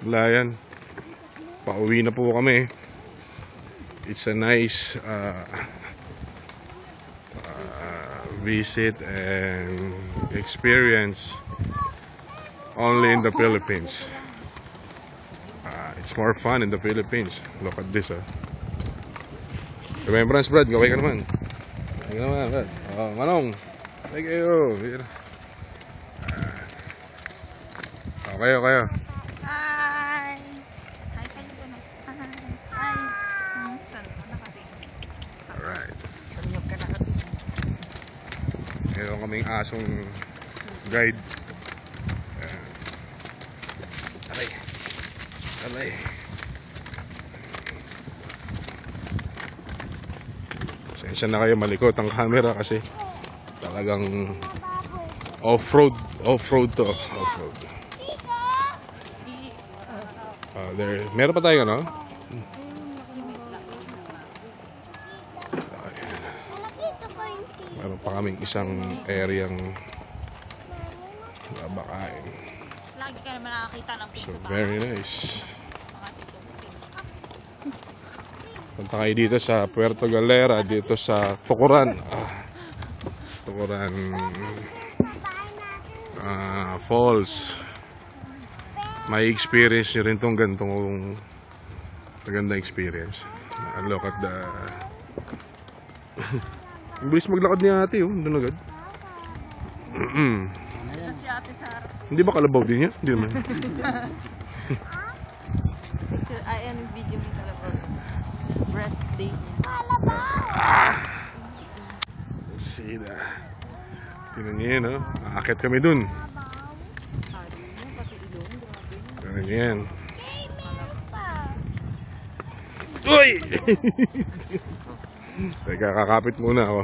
Wala yan. Pauwi na po kami. It's a nice visit and experience only in the Philippines. It's more fun in the Philippines. Look at this, Remembrance, Brad. Gawin ka naman. Gawin ka naman, Brad. Manong. Ay kayo. Kayo. Hi! Hi kayo po na. Hi! Saan mo nakatingin? Alright. Saan mo ka nakatingin? Meron kaming asong guide. Aray. Sensya na kayo, malikot ang camera kasi talagang off-road to. Off-road. Meron pa tayo, no? Meron pa kaming isang areang babakain. Lagi ka naman nakakita ng So, very nice. Punta kayo dito sa Puerto Galera, dito sa Tukuran. Tukuran Falls. May experience nyo rin itong gantong magandang experience. Look at the ang bilis maglakad ni ate, doon agad. Si ate Sarah. Hindi ba kalabaw din yan? Hindi naman. I am video ni Kalabaw. Breast day. See that. Tingnan niyo yan, Aakit kami dun. Tingnan niyo yan. Uy! Teka, kakapit muna ako.